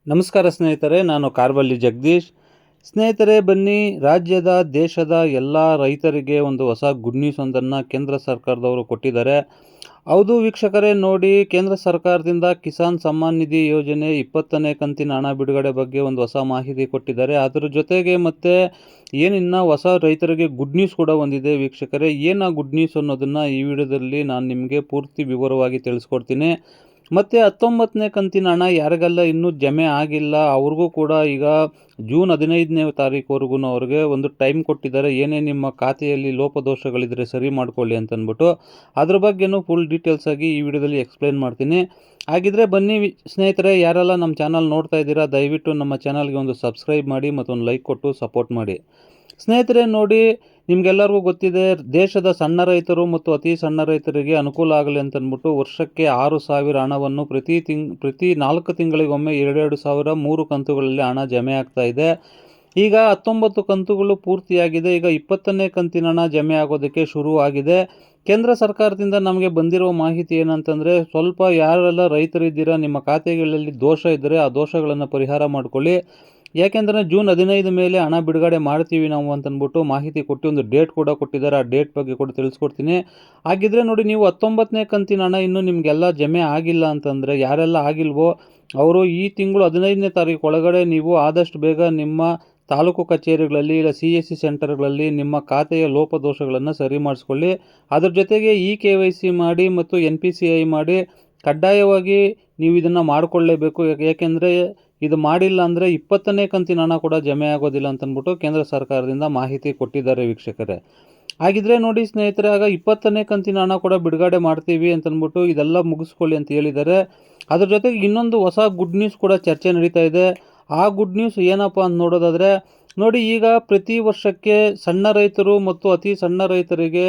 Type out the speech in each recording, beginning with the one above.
ನಮಸ್ಕಾರ ಸ್ನೇಹಿತರೆ, ನಾನು ಕಾರ್ವಳ್ಳಿ ಜಗದೀಶ್. ಸ್ನೇಹಿತರೆ ಬನ್ನಿ, ರಾಜ್ಯದ ದೇಶದ ಎಲ್ಲ ರೈತರಿಗೆ ಒಂದು ಹೊಸ ಗುಡ್ ನ್ಯೂಸ್ ಒಂದನ್ನು ಕೇಂದ್ರ ಸರ್ಕಾರದವರು ಕೊಟ್ಟಿದ್ದಾರೆ. ಹೌದು ವೀಕ್ಷಕರೇ, ನೋಡಿ, ಕೇಂದ್ರ ಸರ್ಕಾರದಿಂದ ಕಿಸಾನ್ ಸಮ್ಮಾನ್ ನಿಧಿ ಯೋಜನೆ 20ನೇ ಕಂತಿನ ಹಣ ಬಿಡುಗಡೆ ಬಗ್ಗೆ ಒಂದು ಹೊಸ ಮಾಹಿತಿ ಕೊಟ್ಟಿದ್ದಾರೆ. ಅದರ ಜೊತೆಗೆ ಮತ್ತೆ ಏನಿನ್ನ ಹೊಸ ರೈತರಿಗೆ ಗುಡ್ ನ್ಯೂಸ್ ಕೂಡ ಒಂದಿದೆ ವೀಕ್ಷಕರೇ. ಏನು ಗುಡ್ ನ್ಯೂಸ್ ಅನ್ನೋದನ್ನು ಈ ವಿಡಿಯೋದಲ್ಲಿ ನಾನು ನಿಮಗೆ ಪೂರ್ತಿ ವಿವರವಾಗಿ ತಿಳಿಸ್ಕೊಡ್ತೀನಿ. ಮತ್ತು 19ನೇ ಕಂತಿನ ಹಣ ಯಾರಿಗೆಲ್ಲ ಇನ್ನೂ ಜಮೆ ಆಗಿಲ್ಲ ಅವ್ರಿಗೂ ಕೂಡ ಈಗ ಜೂನ್ 15ನೇ ತಾರೀಕುವರೆಗೂ ಅವ್ರಿಗೆ ಒಂದು ಟೈಮ್ ಕೊಟ್ಟಿದ್ದಾರೆ. ಏನೇ ನಿಮ್ಮ ಖಾತೆಯಲ್ಲಿ ಲೋಪದೋಷಗಳಿದ್ದರೆ ಸರಿ ಮಾಡ್ಕೊಳ್ಳಿ ಅಂತಂದ್ಬಿಟ್ಟು ಅದ್ರ ಬಗ್ಗೆನೂ ಫುಲ್ ಡೀಟೇಲ್ಸ್ ಆಗಿ ಈ ವಿಡಿಯೋದಲ್ಲಿ ಎಕ್ಸ್ಪ್ಲೈನ್ ಮಾಡ್ತೀನಿ. ಹಾಗಿದ್ರೆ ಬನ್ನಿ ಸ್ನೇಹಿತರೆ, ಯಾರೆಲ್ಲ ನಮ್ಮ ಚಾನಲ್ ನೋಡ್ತಾ ಇದ್ದೀರಾ ದಯವಿಟ್ಟು ನಮ್ಮ ಚಾನಲ್ಗೆ ಒಂದು ಸಬ್ಸ್ಕ್ರೈಬ್ ಮಾಡಿ ಮತ್ತೊಂದು ಲೈಕ್ ಕೊಟ್ಟು ಸಪೋರ್ಟ್ ಮಾಡಿ. ಸ್ನೇಹಿತರೆ ನೋಡಿ, ನಿಮಗೆಲ್ಲರಿಗೂ ಗೊತ್ತಿದೆ, ದೇಶದ ಸಣ್ಣ ರೈತರು ಮತ್ತು ಅತಿ ಸಣ್ಣ ರೈತರಿಗೆ ಅನುಕೂಲ ಆಗಲಿ ಅಂತಂದ್ಬಿಟ್ಟು ವರ್ಷಕ್ಕೆ 6,000 ಹಣವನ್ನು ಪ್ರತಿ 4 ತಿಂಗಳಿಗೊಮ್ಮೆ 2,000 3 ಕಂತುಗಳಲ್ಲಿ ಹಣ ಜಮೆ ಆಗ್ತಾ ಇದೆ. ಈಗ 19 ಕಂತುಗಳು ಪೂರ್ತಿಯಾಗಿದೆ. ಈಗ 20ನೇ ಕಂತಿನ ಹಣ ಜಮೆ ಆಗೋದಕ್ಕೆ ಶುರು ಆಗಿದೆ. ಕೇಂದ್ರ ಸರ್ಕಾರದಿಂದ ನಮಗೆ ಬಂದಿರುವ ಮಾಹಿತಿ ಏನಂತಂದರೆ, ಸ್ವಲ್ಪ ಯಾರೆಲ್ಲ ರೈತರಿದ್ದೀರಾ ನಿಮ್ಮ ಖಾತೆಗಳಲ್ಲಿ ದೋಷ ಇದ್ದರೆ ಆ ದೋಷಗಳನ್ನು ಪರಿಹಾರ ಮಾಡ್ಕೊಳ್ಳಿ. ಯಾಕೆಂದರೆ ಜೂನ್ 15 ಮೇಲೆ ಹಣ ಬಿಡುಗಡೆ ಮಾಡ್ತೀವಿ ನಾವು ಅಂತಂದ್ಬಿಟ್ಟು ಮಾಹಿತಿ ಕೊಟ್ಟು ಒಂದು ಡೇಟ್ ಕೂಡ ಕೊಟ್ಟಿದ್ದಾರೆ. ಆ ಡೇಟ್ ಬಗ್ಗೆ ಕೂಡ ತಿಳಿಸ್ಕೊಡ್ತೀನಿ. ಹಾಗಿದ್ರೆ ನೋಡಿ, ನೀವು 19ನೇ ಕಂತಿನ ಹಣ ಇನ್ನೂ ನಿಮಗೆಲ್ಲ ಜಮೆ ಆಗಿಲ್ಲ ಅಂತಂದರೆ, ಯಾರೆಲ್ಲ ಆಗಿಲ್ವೋ ಅವರು ಈ ತಿಂಗಳು 15ನೇ ತಾರೀಕು ಒಳಗಡೆ ನೀವು ಆದಷ್ಟು ಬೇಗ ನಿಮ್ಮ ತಾಲೂಕು ಕಚೇರಿಗಳಲ್ಲಿ ಇಲ್ಲ CSC ಸೆಂಟರ್ಗಳಲ್ಲಿ ನಿಮ್ಮ ಖಾತೆಯ ಲೋಪದೋಷಗಳನ್ನು ಸರಿ ಮಾಡಿಸ್ಕೊಳ್ಳಿ. ಅದ್ರ ಜೊತೆಗೆ KYC ಮಾಡಿ ಮತ್ತು NPCI ಮಾಡಿ ಕಡ್ಡಾಯವಾಗಿ ನೀವು ಇದನ್ನು ಮಾಡಿಕೊಳ್ಳೇಬೇಕು. ಏಕೆಂದರೆ ಇದು ಮಾಡಿಲ್ಲ ಅಂದರೆ 20ನೇ ಕಂತಿನ ಹಣ ಕೂಡ ಜಮೆ ಆಗೋದಿಲ್ಲ ಅಂತಂದ್ಬಿಟ್ಟು ಕೇಂದ್ರ ಸರ್ಕಾರದಿಂದ ಮಾಹಿತಿ ಕೊಟ್ಟಿದ್ದಾರೆ ವೀಕ್ಷಕರೇ. ಹಾಗಿದ್ರೆ ನೋಡಿ ಸ್ನೇಹಿತರೆ, ಆಗ 20ನೇ ಕಂತಿನ ಹಣ ಕೂಡ ಬಿಡುಗಡೆ ಮಾಡ್ತೀವಿ ಅಂತಂದ್ಬಿಟ್ಟು ಇದೆಲ್ಲ ಮುಗಿಸ್ಕೊಳ್ಳಿ ಅಂತ ಹೇಳಿದ್ದಾರೆ. ಅದ್ರ ಜೊತೆಗೆ ಇನ್ನೊಂದು ಹೊಸ ಗುಡ್ ನ್ಯೂಸ್ ಕೂಡ ಚರ್ಚೆ ನಡೀತಾ ಇದೆ. ಆ ಗುಡ್ ನ್ಯೂಸ್ ಏನಪ್ಪ ಅಂತ ನೋಡೋದಾದರೆ, ನೋಡಿ, ಈಗ ಪ್ರತಿ ವರ್ಷಕ್ಕೆ ಸಣ್ಣ ರೈತರು ಮತ್ತು ಅತಿ ಸಣ್ಣ ರೈತರಿಗೆ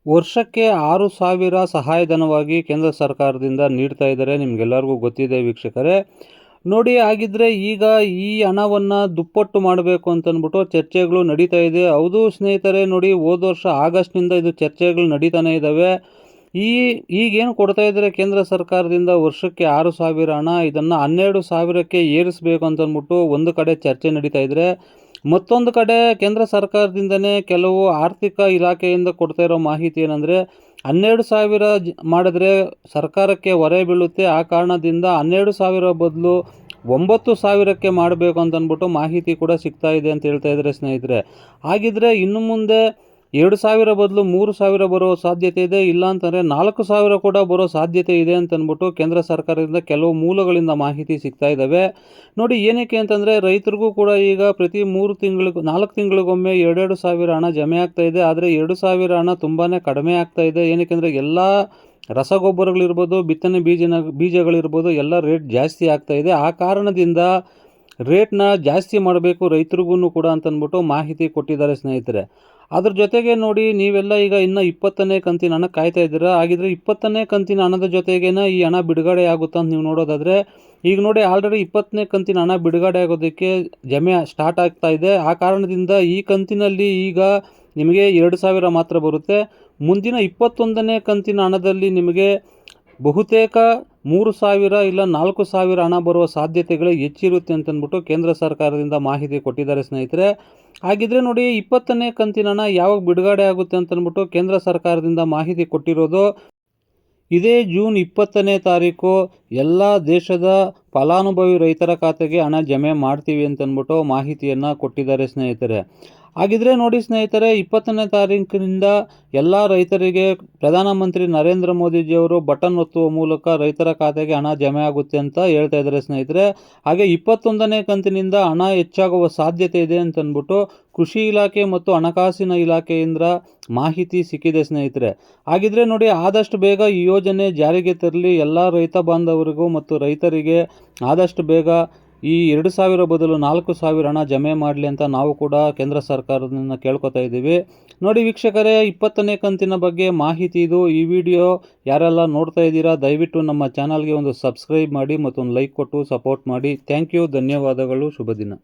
ವರ್ಷಕ್ಕೆ 6,000 ಸಹಾಯಧನವಾಗಿ ಕೇಂದ್ರ ಸರ್ಕಾರದಿಂದ ನೀಡ್ತಾ ಇದ್ದಾರೆ. ನಿಮಗೆಲ್ಲರಿಗೂ ಗೊತ್ತಿದೆ ವೀಕ್ಷಕರೇ. ನೋಡಿ, ಹಾಗಿದ್ರೆ ಈಗ ಈ ಹಣವನ್ನು ದುಪ್ಪಟ್ಟು ಮಾಡಬೇಕು ಅಂತಂದ್ಬಿಟ್ಟು ಚರ್ಚೆಗಳು ನಡೀತಾ ಇದೆ. ಹೌದು ಸ್ನೇಹಿತರೆ, ನೋಡಿ, ಹೋದ ವರ್ಷ ಆಗಸ್ಟ್ನಿಂದ ಇದು ಚರ್ಚೆಗಳು ನಡೀತಾನೆ ಇದ್ದಾವೆ. ಈಗೇನು ಕೊಡ್ತಾ ಇದ್ದಾರೆ ಕೇಂದ್ರ ಸರ್ಕಾರದಿಂದ ವರ್ಷಕ್ಕೆ 6,000 ಹಣ, ಇದನ್ನು 12,000ಕ್ಕೆ ಏರಿಸಬೇಕು ಅಂತಂದ್ಬಿಟ್ಟು ಒಂದು ಕಡೆ ಚರ್ಚೆ ನಡೀತಾ ಇದ್ರೆ, ಮತ್ತೊಂದು ಕಡೆ ಕೇಂದ್ರ ಸರ್ಕಾರದಿಂದನೇ ಕೆಲವು ಆರ್ಥಿಕ ಇಲಾಖೆಯಿಂದ ಕೊಡ್ತಾ ಇರೋ ಮಾಹಿತಿ ಏನಂದರೆ, 12,000 ಮಾಡಿದ್ರೆ ಸರ್ಕಾರಕ್ಕೆ ಹೊರೆ ಬೀಳುತ್ತೆ. ಆ ಕಾರಣದಿಂದ 12,000 ಬದಲು 9,000ಕ್ಕೆ ಮಾಡಬೇಕು ಅಂತಂದ್ಬಿಟ್ಟು ಮಾಹಿತಿ ಕೂಡ ಸಿಗ್ತಾ ಇದೆ ಅಂತ ಹೇಳ್ತಾ ಇದ್ದಾರೆ ಸ್ನೇಹಿತರೆ. ಹಾಗಿದ್ರೆ ಇನ್ನು ಮುಂದೆ 2,000 ಬದಲು 3,000 ಬರೋ ಸಾಧ್ಯತೆ ಇದೆ, ಇಲ್ಲಾಂತಂದರೆ 4,000 ಕೂಡ ಬರೋ ಸಾಧ್ಯತೆ ಇದೆ ಅಂತಂದ್ಬಿಟ್ಟು ಕೇಂದ್ರ ಸರ್ಕಾರದಿಂದ ಕೆಲವು ಮೂಲಗಳಿಂದ ಮಾಹಿತಿ ಸಿಗ್ತಾ ಇದ್ದಾವೆ. ನೋಡಿ, ಏನಕ್ಕೆ ಅಂತಂದರೆ ರೈತರಿಗೂ ಕೂಡ ಈಗ ಪ್ರತಿ 4 ತಿಂಗಳಿಗೊಮ್ಮೆ 2,000 ಹಣ ಜಮೆ ಆಗ್ತಾ ಇದೆ. ಆದರೆ 2,000 ಹಣ ತುಂಬಾ ಕಡಿಮೆ ಆಗ್ತಾ ಇದೆ. ಏನಕ್ಕೆ ಅಂದರೆ ಎಲ್ಲ ರಸಗೊಬ್ಬರಗಳಿರ್ಬೋದು, ಬಿತ್ತನೆ ಬೀಜಗಳಿರ್ಬೋದು, ಎಲ್ಲ ರೇಟ್ ಜಾಸ್ತಿ ಆಗ್ತಾ ಇದೆ. ಆ ಕಾರಣದಿಂದ ರೇಟ್ನ ಜಾಸ್ತಿ ಮಾಡಬೇಕು ರೈತರಿಗೂ ಕೂಡ ಅಂತಂದ್ಬಿಟ್ಟು ಮಾಹಿತಿ ಕೊಟ್ಟಿದ್ದಾರೆ ಸ್ನೇಹಿತರೆ. ಅದ್ರ ಜೊತೆಗೆ ನೋಡಿ, ನೀವೆಲ್ಲ ಈಗ ಇನ್ನು 20ನೇ ಕಂತಿನ ಹಣ ಕಾಯ್ತಾ ಇದ್ದೀರಾ. ಹಾಗಿದ್ರೆ 20ನೇ ಕಂತಿನ ಹಣದ ಜೊತೆಗೇನೆ ಈ ಹಣ ಬಿಡುಗಡೆ ಆಗುತ್ತಾ ಅಂತ ನೀವು ನೋಡೋದಾದರೆ, ಈಗ ನೋಡಿ, ಆಲ್ರೆಡಿ 20ನೇ ಕಂತಿನ ಹಣ ಬಿಡುಗಡೆ ಆಗೋದಕ್ಕೆ ಜಮೆ ಸ್ಟಾರ್ಟ್ ಆಗ್ತಾ ಇದೆ. ಆ ಕಾರಣದಿಂದ ಈ ಕಂತಿನಲ್ಲಿ ಈಗ ನಿಮಗೆ 2,000 ಮಾತ್ರ ಬರುತ್ತೆ. ಮುಂದಿನ 21ನೇ ಕಂತಿನ ಹಣದಲ್ಲಿ ನಿಮಗೆ ಬಹುತೇಕ 3,000 ಇಲ್ಲ 4,000 ಹಣ ಬರುವ ಸಾಧ್ಯತೆಗಳೇ ಹೆಚ್ಚಿರುತ್ತೆ ಅಂತಂದ್ಬಿಟ್ಟು ಕೇಂದ್ರ ಸರ್ಕಾರದಿಂದ ಮಾಹಿತಿ ಕೊಟ್ಟಿದ್ದಾರೆ ಸ್ನೇಹಿತರೆ. ಹಾಗಿದ್ರೆ ನೋಡಿ, 20ನೇ ಕಂತಿನ ಹಣ ಯಾವಾಗ ಬಿಡುಗಡೆ ಆಗುತ್ತೆ ಅಂತಂದ್ಬಿಟ್ಟು ಕೇಂದ್ರ ಸರ್ಕಾರದಿಂದ ಮಾಹಿತಿ ಕೊಟ್ಟಿರೋದು ಇದೇ ಜೂನ್ 20ನೇ ತಾರೀಕು ಎಲ್ಲ ದೇಶದ ಫಲಾನುಭವಿ ರೈತರ ಖಾತೆಗೆ ಹಣ ಜಮೆ ಮಾಡ್ತೀವಿ ಅಂತಂದ್ಬಿಟ್ಟು ಮಾಹಿತಿಯನ್ನು ಕೊಟ್ಟಿದ್ದಾರೆ ಸ್ನೇಹಿತರೆ. ಹಾಗಿದ್ರೆ ನೋಡಿ ಸ್ನೇಹಿತರೆ, 20ನೇ ತಾರೀಕಿನಿಂದ ಎಲ್ಲ ರೈತರಿಗೆ ಪ್ರಧಾನಮಂತ್ರಿ ನರೇಂದ್ರ ಮೋದಿಜಿಯವರು ಬಟನ್ ಒತ್ತುವ ಮೂಲಕ ರೈತರ ಖಾತೆಗೆ ಹಣ ಜಮೆ ಆಗುತ್ತೆ ಅಂತ ಹೇಳ್ತಾ ಇದ್ದಾರೆ ಸ್ನೇಹಿತರೆ. ಹಾಗೆ 21ನೇ ಕಂತಿನಿಂದ ಹಣ ಹೆಚ್ಚಾಗುವ ಸಾಧ್ಯತೆ ಇದೆ ಅಂತಂದ್ಬಿಟ್ಟು ಕೃಷಿ ಇಲಾಖೆ ಮತ್ತು ಹಣಕಾಸಿನ ಇಲಾಖೆಯಿಂದ ಮಾಹಿತಿ ಸಿಕ್ಕಿದೆ ಸ್ನೇಹಿತರೆ. ಹಾಗಿದ್ರೆ ನೋಡಿ, ಆದಷ್ಟು ಬೇಗ ಈ ಯೋಜನೆ ಜಾರಿಗೆ ತರಲಿ, ಎಲ್ಲ ರೈತ ಬಾಂಧವರಿಗೂ ಮತ್ತು ರೈತರಿಗೆ ಆದಷ್ಟು ಬೇಗ ಈ 2,000 ಬದಲು 4,000 ಹಣ ಜಮೆ ಮಾಡಲಿ ಅಂತ ನಾವು ಕೂಡ ಕೇಂದ್ರ ಸರ್ಕಾರದಿಂದ ಕೇಳ್ಕೊತಾ ಇದ್ದೀವಿ. ನೋಡಿ ವೀಕ್ಷಕರೇ, 20ನೇ ಕಂತಿನ ಬಗ್ಗೆ ಮಾಹಿತಿ ಇದು. ಈ ವಿಡಿಯೋ ಯಾರೆಲ್ಲ ನೋಡ್ತಾ ಇದ್ದೀರಾ ದಯವಿಟ್ಟು ನಮ್ಮ ಚಾನಲ್ಗೆ ಒಂದು ಸಬ್ಸ್ಕ್ರೈಬ್ ಮಾಡಿ ಮತ್ತೊಂದು ಲೈಕ್ ಕೊಟ್ಟು ಸಪೋರ್ಟ್ ಮಾಡಿ. ಥ್ಯಾಂಕ್ ಯು, ಧನ್ಯವಾದಗಳು, ಶುಭ ದಿನ.